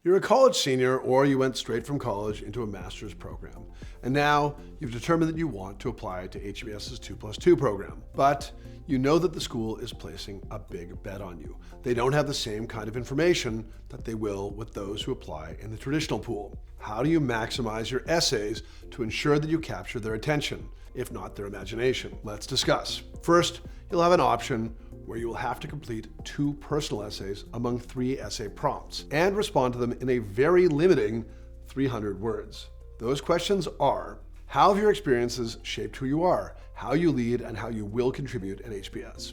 You're a college senior, or you went straight from college into a master's program, and now you've determined that you want to apply to HBS's 2+2 program. But you know that the school is placing a big bet on you. They don't have the same kind of information that they will with those who apply in the traditional pool. How do you maximize your essays to ensure that you capture their attention, if not their imagination? Let's discuss. First, you'll have an option where you will have to complete 2 personal essays among 3 essay prompts and respond to them in a very limiting 300 words. Those questions are: how have your experiences shaped who you are, how you lead, and how you will contribute at HBS?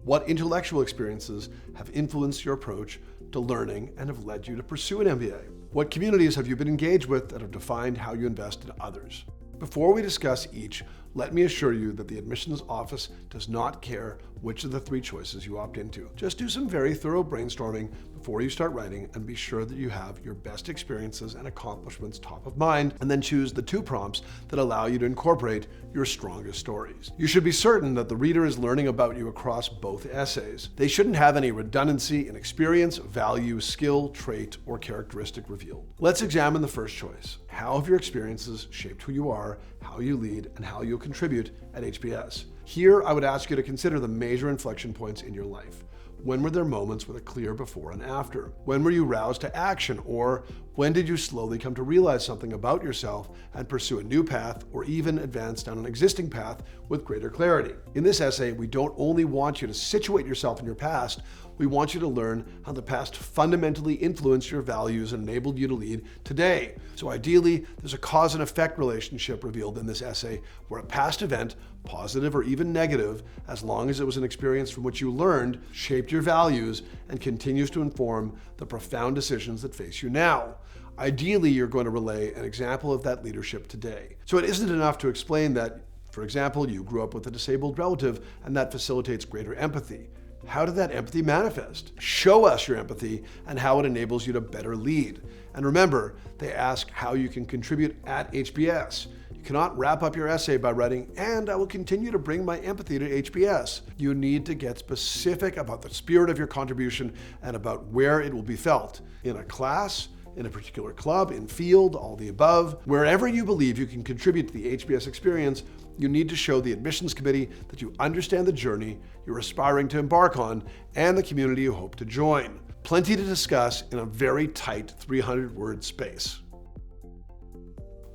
What intellectual experiences have influenced your approach to learning and have led you to pursue an MBA? What communities have you been engaged with that have defined how you invest in others? Before we discuss each, let me assure you that the admissions office does not care which of the 3 choices you opt into. Just do some very thorough brainstorming before you start writing and be sure that you have your best experiences and accomplishments top of mind, and then choose the 2 prompts that allow you to incorporate your strongest stories. You should be certain that the reader is learning about you across both essays. They shouldn't have any redundancy in experience, value, skill, trait, or characteristic revealed. Let's examine the first choice. How have your experiences shaped who you are, how you lead, and how you'll contribute at HBS? Here, I would ask you to consider the major inflection points in your life. When were there moments with a clear before and after? When were you roused to action? Or when did you slowly come to realize something about yourself and pursue a new path, or even advance down an existing path with greater clarity? In this essay, we don't only want you to situate yourself in your past, we want you to learn how the past fundamentally influenced your values and enabled you to lead today. So ideally, there's a cause and effect relationship revealed in this essay where a past event, positive or even negative, as long as it was an experience from which you learned, shaped your values and continues to inform the profound decisions that face you now. Ideally, you're going to relay an example of that leadership today. So it isn't enough to explain that, for example, you grew up with a disabled relative and that facilitates greater empathy. How did that empathy manifest? Show us your empathy and how it enables you to better lead. And remember, they ask how you can contribute at HBS. You cannot wrap up your essay by writing, "and I will continue to bring my empathy to HBS." You need to get specific about the spirit of your contribution and about where it will be felt. In a class, in a particular club, in field, all the above. Wherever you believe you can contribute to the HBS experience, you need to show the admissions committee that you understand the journey you're aspiring to embark on and the community you hope to join. Plenty to discuss in a very tight 300-word space.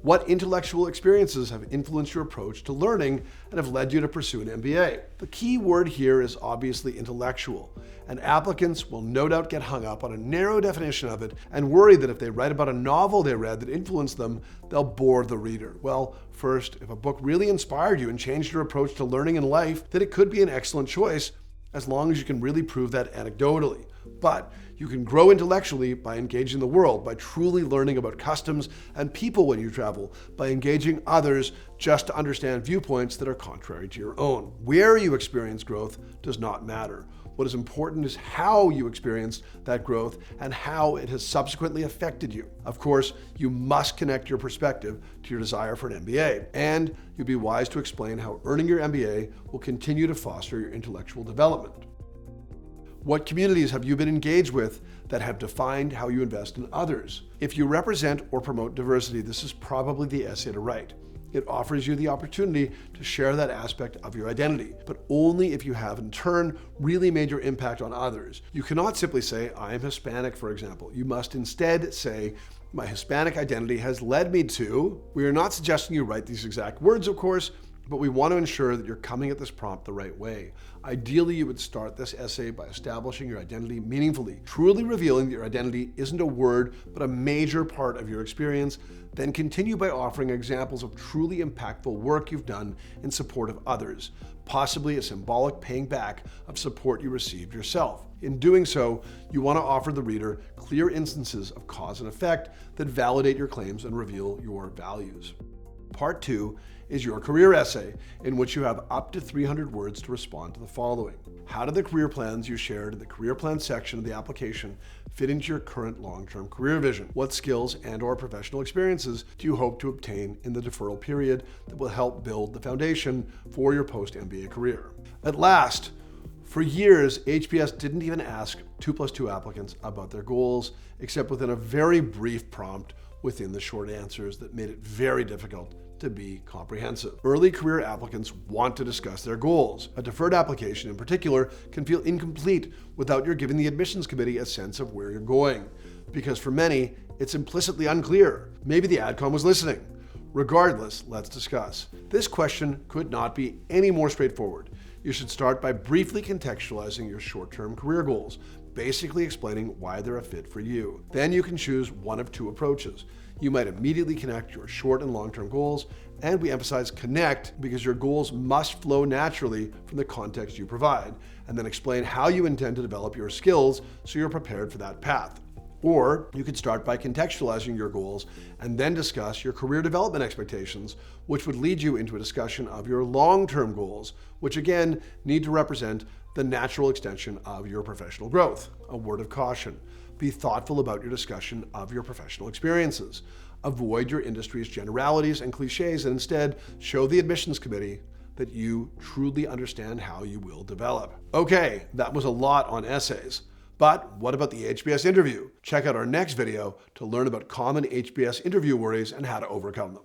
What intellectual experiences have influenced your approach to learning and have led you to pursue an MBA? The key word here is obviously intellectual, and applicants will no doubt get hung up on a narrow definition of it and worry that if they write about a novel they read that influenced them, they'll bore the reader. Well, first, if a book really inspired you and changed your approach to learning and life, then it could be an excellent choice, as long as you can really prove that anecdotally. But you can grow intellectually by engaging the world, by truly learning about customs and people when you travel, by engaging others just to understand viewpoints that are contrary to your own. Where you experience growth does not matter. What is important is how you experienced that growth and how it has subsequently affected you. Of course, you must connect your perspective to your desire for an MBA, and you'd be wise to explain how earning your MBA will continue to foster your intellectual development. What communities have you been engaged with that have defined how you invest in others? If you represent or promote diversity, this is probably the essay to write. It offers you the opportunity to share that aspect of your identity, but only if you have in turn really made your impact on others. You cannot simply say, "I am Hispanic," for example. You must instead say, "My Hispanic identity has led me to..." We are not suggesting you write these exact words, of course, but we want to ensure that you're coming at this prompt the right way. Ideally, you would start this essay by establishing your identity meaningfully, truly revealing that your identity isn't a word, but a major part of your experience. Then continue by offering examples of truly impactful work you've done in support of others, possibly a symbolic paying back of support you received yourself. In doing so, you want to offer the reader clear instances of cause and effect that validate your claims and reveal your values. Part 2 is your career essay, in which you have up to 300 words to respond to the following. How do the career plans you shared in the career plan section of the application fit into your current long-term career vision? What skills and/or professional experiences do you hope to obtain in the deferral period that will help build the foundation for your post-MBA career? At last, For years, HBS didn't even ask 2+2 applicants about their goals, except within a very brief prompt within the short answers that made it very difficult to be comprehensive. Early career applicants want to discuss their goals. A deferred application in particular can feel incomplete without your giving the admissions committee a sense of where you're going, because for many, it's implicitly unclear. Maybe the AdCom was listening. Regardless, let's discuss. This question could not be any more straightforward. You should start by briefly contextualizing your short-term career goals, basically explaining why they're a fit for you. Then you can choose one of two approaches. You might immediately connect your short and long-term goals, and we emphasize connect because your goals must flow naturally from the context you provide, and then explain how you intend to develop your skills so you're prepared for that path. Or you could start by contextualizing your goals and then discuss your career development expectations, which would lead you into a discussion of your long-term goals, which again need to represent the natural extension of your professional growth. A word of caution: be thoughtful about your discussion of your professional experiences. Avoid your industry's generalities and cliches and instead show the admissions committee that you truly understand how you will develop. Okay, that was a lot on essays. But what about the HBS interview? Check out our next video to learn about common HBS interview worries and how to overcome them.